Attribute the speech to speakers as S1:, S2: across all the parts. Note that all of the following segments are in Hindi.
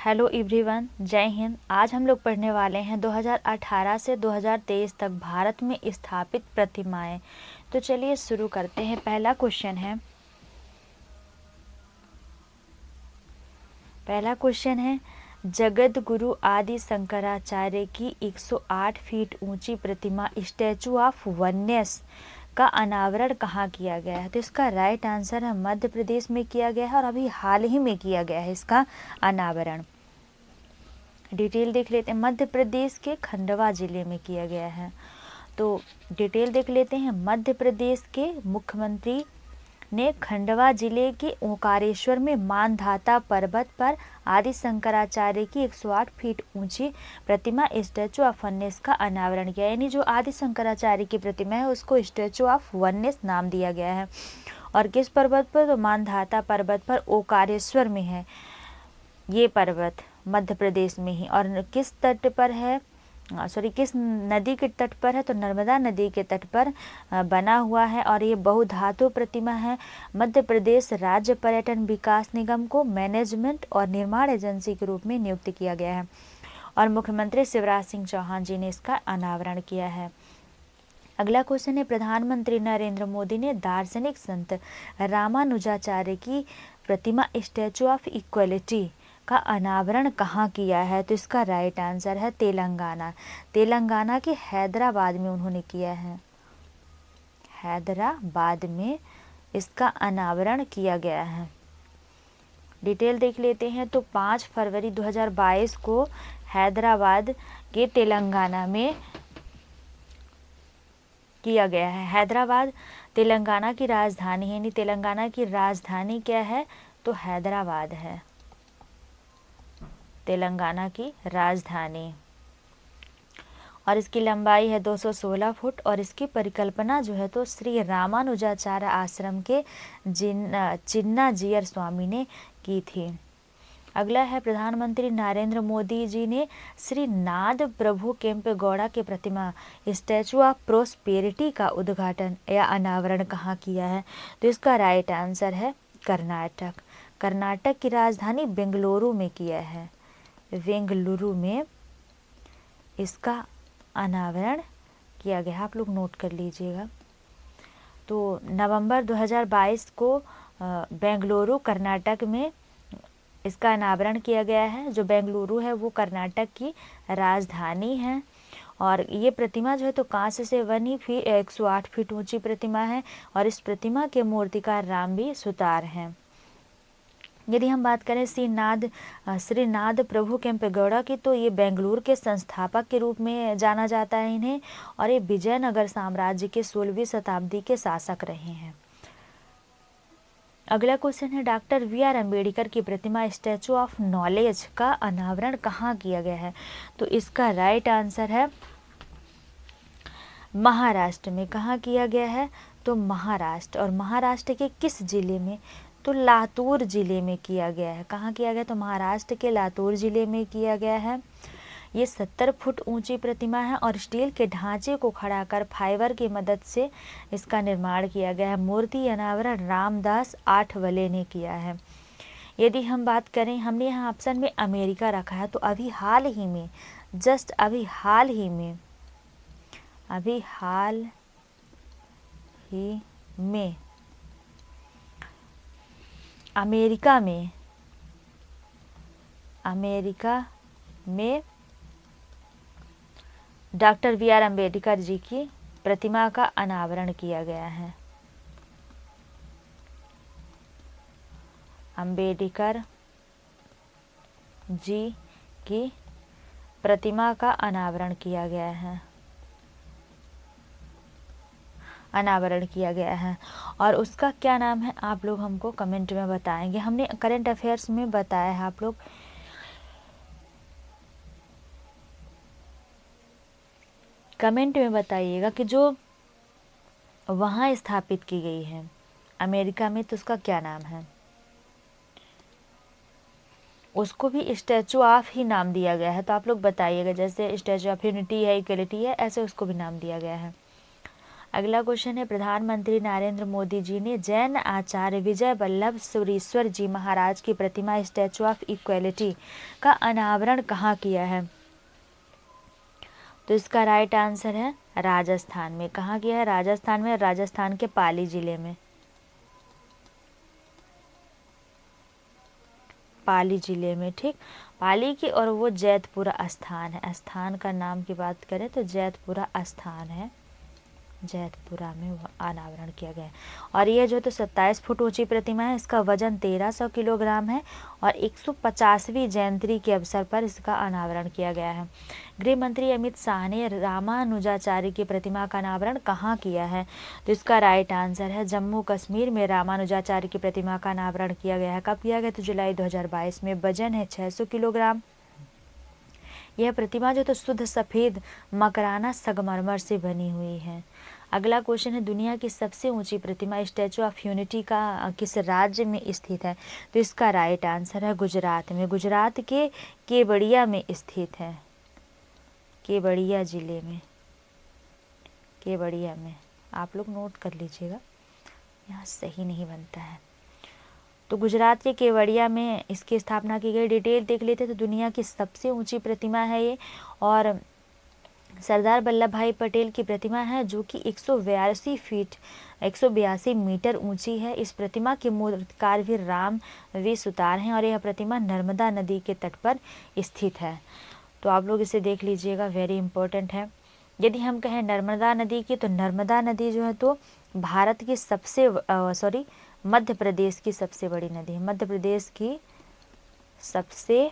S1: हेलो एवरीवन, जय हिंद। आज हम लोग पढ़ने वाले हैं 2018 से 2023 तक भारत में स्थापित प्रतिमाएं। तो चलिए शुरू करते हैं। पहला क्वेश्चन है जगत गुरु आदि शंकराचार्य की 108 फीट ऊंची प्रतिमा स्टैचू ऑफ वननेस का अनावरण कहाँ किया गया है? तो इसका राइट आंसर है मध्य प्रदेश में किया गया है और अभी हाल ही में किया गया है इसका अनावरण। डिटेल देख लेते हैं। मध्य प्रदेश के खंडवा जिले में किया गया है। तो डिटेल देख लेते हैं। मध्य प्रदेश के मुख्यमंत्री ने खंडवा जिले के ओंकारेश्वर में मानधाता पर्वत पर आदि शंकराचार्य की 108 फीट ऊंची प्रतिमा स्टैचू ऑफ वननेस का अनावरण किया। यानी जो आदि शंकराचार्य की प्रतिमा है उसको स्टैचू ऑफ वननेस नाम दिया गया है। और किस पर्वत पर? तो मानधाता पर्वत पर ओंकारेश्वर में है ये पर्वत, मध्य प्रदेश में ही। और किस तट पर है? किस नदी के तट पर है? तो नर्मदा नदी के तट पर बना हुआ है। और ये बहुधातु प्रतिमा है। मध्य प्रदेश राज्य पर्यटन विकास निगम को मैनेजमेंट और निर्माण एजेंसी के रूप में नियुक्त किया गया है। और मुख्यमंत्री शिवराज सिंह चौहान जी ने इसका अनावरण किया है। अगला क्वेश्चन है प्रधानमंत्री नरेंद्र मोदी ने दार्शनिक संत रामानुजाचार्य की प्रतिमा स्टैचू ऑफ इक्वलिटी का अनावरण कहाँ किया है? तो इसका राइट आंसर है तेलंगाना। तेलंगाना के हैदराबाद में उन्होंने किया है। हैदराबाद में इसका अनावरण किया गया है। डिटेल देख लेते हैं। तो 5 फरवरी 2022 को हैदराबाद के तेलंगाना में किया गया है। हैदराबाद तेलंगाना की राजधानी है। यानी तेलंगाना की राजधानी क्या है? तो हैदराबाद है तेलंगाना की राजधानी। और इसकी लंबाई है 216 फुट। और इसकी परिकल्पना जो है तो श्री रामानुजाचार्य आश्रम के चिन्नाजियर स्वामी ने की थी। अगला है प्रधानमंत्री नरेंद्र मोदी जी ने श्री नाद प्रभु केम्पेगौड़ा के प्रतिमा स्टैचू ऑफ प्रोस्पेरिटी का उद्घाटन या अनावरण कहाँ किया है? तो इसका राइट आंसर है कर्नाटक। कर्नाटक की राजधानी बेंगलुरु में किया है। बेंगलुरु में इसका अनावरण किया गया। आप लोग नोट कर लीजिएगा। तो नवंबर 2022 को बेंगलुरु कर्नाटक में इसका अनावरण किया गया है। जो बेंगलुरु है वो कर्नाटक की राजधानी है। और ये प्रतिमा जो है तो कांस्य से बनी 108 फीट ऊंची प्रतिमा है। और इस प्रतिमा के मूर्तिकार राम बी सुतार हैं। यदि हम बात करें श्री नाद प्रभु केम्पेगौड़ा की, तो ये बेंगलुरु के संस्थापक के रूप में जाना जाता है इन्हें। और ये विजयनगर साम्राज्य के 16वीं शताब्दी के शासक रहे हैं। अगला क्वेश्चन है डॉक्टर वी.आर. अम्बेडकर की प्रतिमा स्टैचू ऑफ नॉलेज का अनावरण कहाँ किया गया है? तो इसका राइट आंसर है महाराष्ट्र में। कहाँ किया गया है? तो महाराष्ट्र। और महाराष्ट्र के किस जिले में? तो लातूर जिले में किया गया है। कहाँ किया गया? तो महाराष्ट्र के लातूर जिले में किया गया है। ये 70 फुट ऊंची प्रतिमा है और स्टील के ढांचे को खड़ा कर फाइबर की मदद से इसका निर्माण किया गया है। मूर्ति अनावरण रामदास आठवले ने किया है। यदि हम बात करें, हमने यहाँ ऑप्शन में अमेरिका रखा है। तो अभी हाल ही में अमेरिका में डॉक्टर वी.आर. अम्बेडकर जी की प्रतिमा का अनावरण किया गया है। अम्बेडकर जी की प्रतिमा का अनावरण किया गया है। और उसका क्या नाम है आप लोग हमको कमेंट में बताएंगे। हमने करंट अफेयर्स में बताया है, आप लोग कमेंट में बताइएगा कि जो वहाँ स्थापित की गई है अमेरिका में, तो उसका क्या नाम है। उसको भी स्टैचू ऑफ ही नाम दिया गया है। तो आप लोग बताइएगा, जैसे स्टैचू ऑफ यूनिटी है, इक्वलिटी है, ऐसे उसको भी नाम दिया गया है। अगला क्वेश्चन है, प्रधानमंत्री नरेंद्र मोदी जी ने जैन आचार्य विजय वल्लभ सुरीश्वर जी महाराज की प्रतिमा स्टैचू ऑफ इक्वलिटी का अनावरण कहाँ किया है? तो इसका राइट आंसर है राजस्थान में। कहाँ किया है? राजस्थान में, राजस्थान के पाली जिले में, पाली जिले में, ठीक। पाली की, और वो जैतपुरा स्थान है। स्थान का नाम की बात करें तो जैतपुरा स्थान है, जैतपुरा में वह अनावरण किया गया है। और ये जो तो 27 फुट ऊंची प्रतिमा है, इसका वजन 1300 किलोग्राम है और 150वीं जयंती के अवसर पर इसका अनावरण किया गया है। गृह मंत्री अमित शाह ने रामानुजाचार्य की प्रतिमा का अनावरण कहाँ किया है? तो इसका राइट आंसर है जम्मू कश्मीर में रामानुजाचार्य की प्रतिमा का अनावरण किया गया है। कब किया गया? तो जुलाई 2022 में। वजन है 600 किलोग्राम। यह प्रतिमा जो तो शुद्ध सफ़ेद मकराना संगमरमर से बनी हुई है। अगला क्वेश्चन है, दुनिया की सबसे ऊंची प्रतिमा स्टैचू ऑफ यूनिटी का किस राज्य में स्थित है? तो इसका राइट आंसर है गुजरात में। गुजरात के केवड़िया में स्थित है, केवड़िया जिले में, केवड़िया में। आप लोग नोट कर लीजिएगा, यहाँ सही नहीं बनता है। तो गुजरात के केवड़िया में इसकी स्थापना की गई। डिटेल देख लेते तो दुनिया की सबसे ऊंची प्रतिमा है ये, और सरदार वल्लभ भाई पटेल की प्रतिमा है जो कि 182 मीटर ऊंची है। इस प्रतिमा के मूर्तिकार भी राम वी सुतार हैं और यह प्रतिमा नर्मदा नदी के तट पर स्थित है। तो आप लोग इसे देख लीजिएगा, वेरी इंपॉर्टेंट है। यदि हम कहें नर्मदा नदी की, तो नर्मदा नदी जो है तो भारत की सबसे मध्य प्रदेश की सबसे बड़ी नदी है। मध्य प्रदेश की सबसे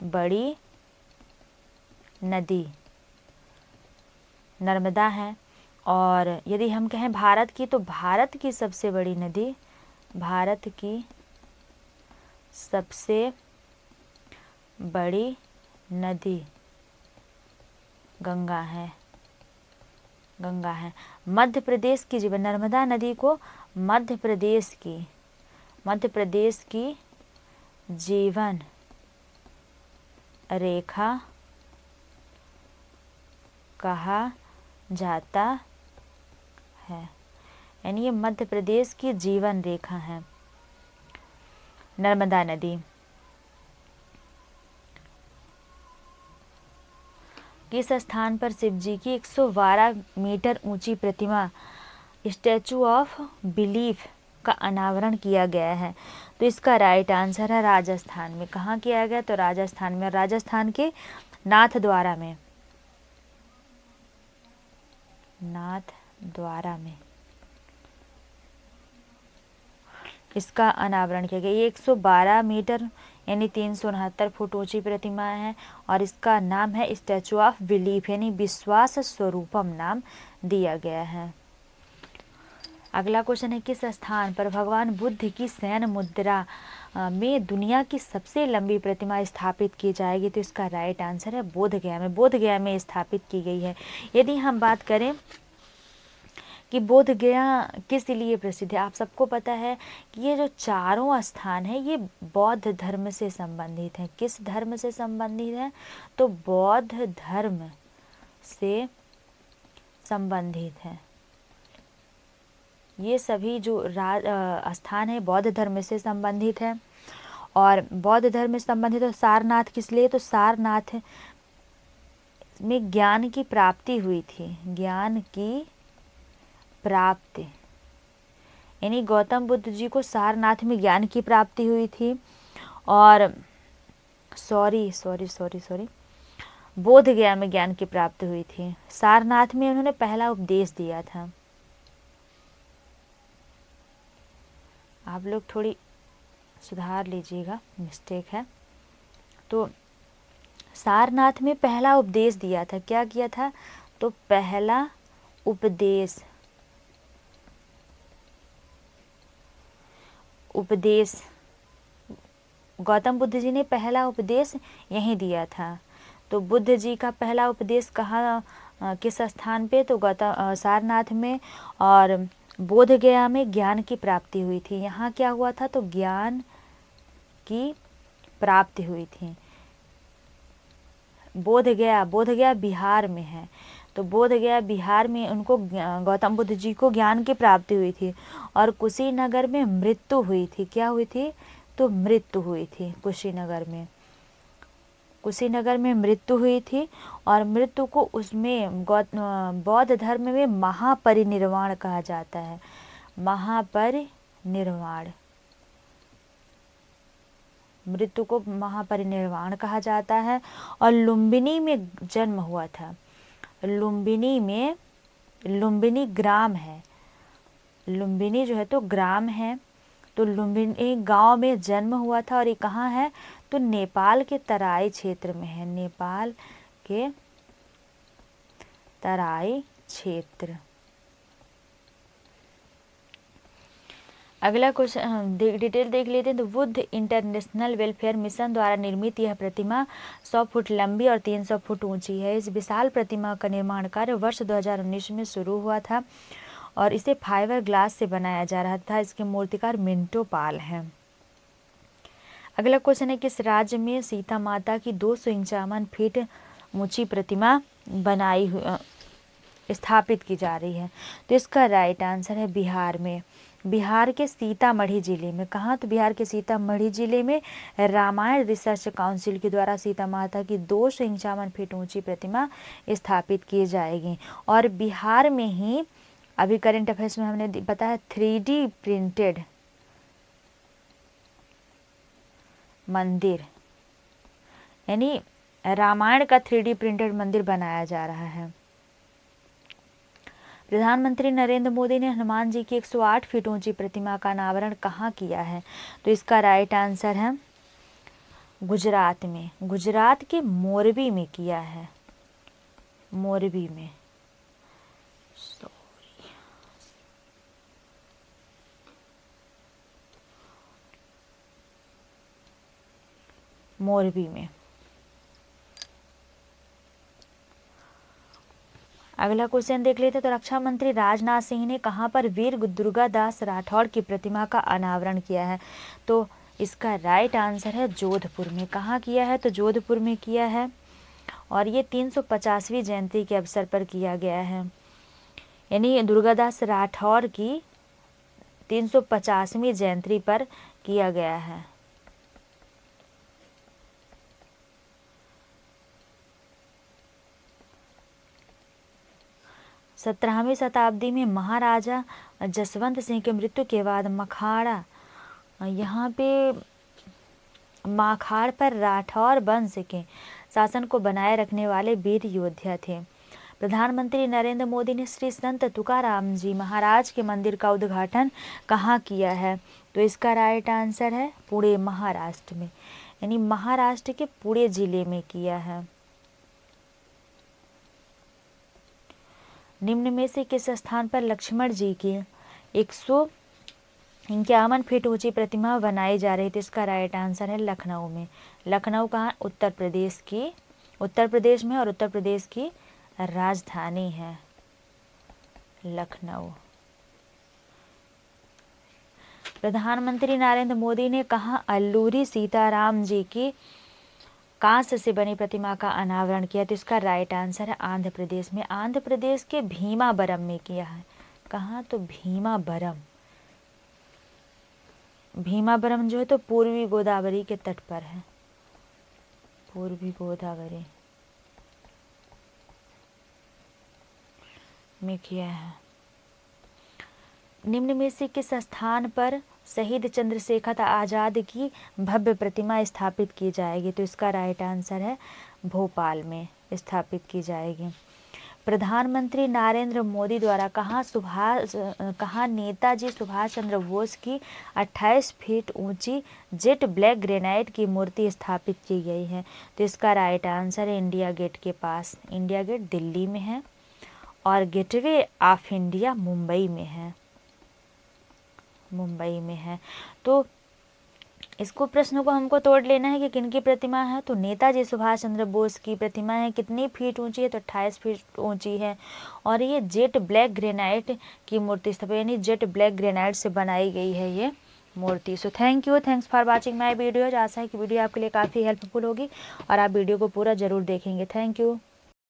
S1: बड़ी नदी नर्मदा है। और यदि हम कहें भारत की, तो भारत की सबसे बड़ी नदी, भारत की सबसे बड़ी नदी गंगा है, गंगा है। मध्य प्रदेश की जीवन नर्मदा नदी को मध्य प्रदेश की जीवन रेखा कहा जाता है, यानी ये मध्य प्रदेश की जीवन रेखा है नर्मदा नदी। किस स्थान पर शिव जी की 112 मीटर ऊंची प्रतिमा स्टैचू ऑफ बिलीफ का अनावरण किया गया है? तो इसका राइट आंसर है राजस्थान में। कहाँ किया गया? तो राजस्थान में, राजस्थान के नाथद्वारा में, नाथद्वारा में इसका अनावरण किया गया। ये 112 मीटर यानी 369 फुट ऊंची प्रतिमा है और इसका नाम है स्टैचू ऑफ बिलीफ यानी विश्वास स्वरूपम नाम दिया गया है। अगला क्वेश्चन है, किस स्थान पर भगवान बुद्ध की शयन मुद्रा में दुनिया की सबसे लंबी प्रतिमा स्थापित की जाएगी? तो इसका राइट आंसर है बोधगया में। बोधगया में स्थापित की गई है। यदि हम बात करें कि बोधगया किस लिए प्रसिद्ध है, आप सबको पता है कि ये जो चारों स्थान है ये बौद्ध धर्म से संबंधित है। किस धर्म से संबंधित है? तो बौद्ध धर्म से संबंधित है। ये सभी जो स्थान है बौद्ध धर्म से संबंधित है। और बौद्ध धर्म से संबंधित है। सारनाथ किस लिए? तो सारनाथ में ज्ञान की प्राप्ति हुई थी, ज्ञान की प्राप्ति, यानी गौतम बुद्ध जी को सारनाथ में ज्ञान की प्राप्ति हुई थी। और बोधगया में ज्ञान की प्राप्ति हुई थी। सारनाथ में उन्होंने पहला उपदेश दिया था। आप लोग थोड़ी सुधार लीजिएगा, मिस्टेक है। तो सारनाथ में पहला उपदेश दिया था। क्या किया था? तो पहला उपदेश गौतम बुद्ध जी ने पहला उपदेश यहीं दिया था। तो बुद्ध जी का पहला उपदेश कहाँ, किस स्थान पे? तो सारनाथ में। और बोधगया में ज्ञान की प्राप्ति हुई थी। यहाँ क्या हुआ था? तो ज्ञान की प्राप्ति हुई थी। बोधगया बिहार में है। तो बोध गया बिहार में उनको गौतम बुद्ध जी को ज्ञान की प्राप्ति हुई थी। और कुशीनगर में मृत्यु हुई थी। क्या हुई थी? तो मृत्यु हुई थी कुशीनगर में। कुशीनगर में मृत्यु हुई थी और मृत्यु को उसमें बौद्ध धर्म में महापरिनिर्वाण कहा जाता है। महापरिनिर्वाण, मृत्यु को महापरिनिर्वाण कहा जाता है। और लुम्बिनी में जन्म हुआ था। लुम्बिनी में, लुम्बिनी ग्राम है, लुम्बिनी जो है तो ग्राम है, तो लुम्बिनी गांव में जन्म हुआ था। और ये कहाँ है? तो नेपाल के तराई क्षेत्र में है। नेपाल के तराई क्षेत्र। अगला क्वेश्चन डिटेल देख लेते हैं। तो बुद्ध इंटरनेशनल वेलफेयर मिशन द्वारा निर्मित यह प्रतिमा 100 फुट लंबी और 300 फुट ऊंची है। इस विशाल प्रतिमा का निर्माण कार्य वर्ष 2019 में शुरू हुआ था और इसे फाइबर ग्लास से बनाया जा रहा था। इसके मूर्तिकार मिंटो पाल हैं। अगला क्वेश्चन है, किस राज्य में सीता माता की 251 फीट ऊंची प्रतिमा स्थापित की जा रही है? तो इसका राइट आंसर है बिहार में। बिहार के सीतामढ़ी जिले में। कहाँ? तो बिहार के सीतामढ़ी जिले में रामायण रिसर्च काउंसिल के द्वारा सीता माता की 251 फीट ऊंची प्रतिमा स्थापित की जाएगी। और बिहार में ही अभी करंट अफेयर्स में हमने बताया 3D प्रिंटेड मंदिर, यानी रामायण का 3D प्रिंटेड मंदिर बनाया जा रहा है। प्रधानमंत्री नरेंद्र मोदी ने हनुमान जी की 108 फीट ऊंची प्रतिमा का अनावरण कहाँ किया है? तो इसका राइट आंसर है गुजरात में। गुजरात के मोरबी में किया है। मोरबी में, मोरबी में। अगला क्वेश्चन देख लेते हैं। तो रक्षा मंत्री राजनाथ सिंह ने कहां पर वीर दुर्गादास राठौड़ की प्रतिमा का अनावरण किया है? तो इसका राइट आंसर है जोधपुर में। कहाँ किया है? तो जोधपुर में किया है। और ये 350वीं जयंती के अवसर पर किया गया है, यानी दुर्गादास राठौड़ की 350वीं जयंती पर किया गया है। सत्रहवीं शताब्दी में महाराजा जसवंत सिंह की मृत्यु के बाद मखाड़ा, यहाँ पे माखाड़ पर राठौर वंश के शासन को बनाए रखने वाले वीर योद्धा थे। प्रधानमंत्री नरेंद्र मोदी ने श्री संत तुकाराम जी महाराज के मंदिर का उद्घाटन कहाँ किया है? तो इसका राइट आंसर है पुणे, महाराष्ट्र में, यानी महाराष्ट्र के पुणे जिले में किया है। निम्न में से किस स्थान पर लक्ष्मण जी की 151 फीट ऊंची प्रतिमा बनाई जा रही थी? इसका राइट आंसर है लखनऊ में। लखनऊ कहाँ? उत्तर प्रदेश में, और उत्तर प्रदेश की राजधानी है लखनऊ। प्रधानमंत्री नरेंद्र मोदी ने कहा अल्लूरी सीताराम जी की कांस्य से बनी प्रतिमा का अनावरण किया? तो इसका राइट आंसर है आंध्र प्रदेश में। आंध्र प्रदेश के भीमावरम में किया है। कहाँ? तो भीमावरम। भीमावरम जो है तो पूर्वी गोदावरी के तट पर है। पूर्वी गोदावरी में किया है। निम्न में से किस स्थान पर शहीद चंद्रशेखर आजाद की भव्य प्रतिमा स्थापित की जाएगी? तो इसका राइट आंसर है भोपाल में स्थापित की जाएगी। प्रधानमंत्री नरेंद्र मोदी द्वारा कहाँ नेताजी सुभाष चंद्र बोस की 28 फीट ऊंची जेट ब्लैक ग्रेनाइट की मूर्ति स्थापित की गई है? तो इसका राइट आंसर है इंडिया गेट के पास। इंडिया गेट दिल्ली में है और गेटवे ऑफ इंडिया मुंबई में है। तो इसको प्रश्नों को हमको तोड़ लेना है कि किनकी प्रतिमा है। तो नेताजी सुभाष चंद्र बोस की प्रतिमा है। कितनी फीट ऊंची है? तो 28 फीट ऊंची है। और ये जेट ब्लैक ग्रेनाइट की मूर्ति स्थापित, यानी जेट ब्लैक ग्रेनाइट से बनाई गई है ये मूर्ति। So thanks for watching my video. आशा है कि वीडियो आपके लिए काफ़ी हेल्पफुल होगी और आप वीडियो को पूरा जरूर देखेंगे। Thank you.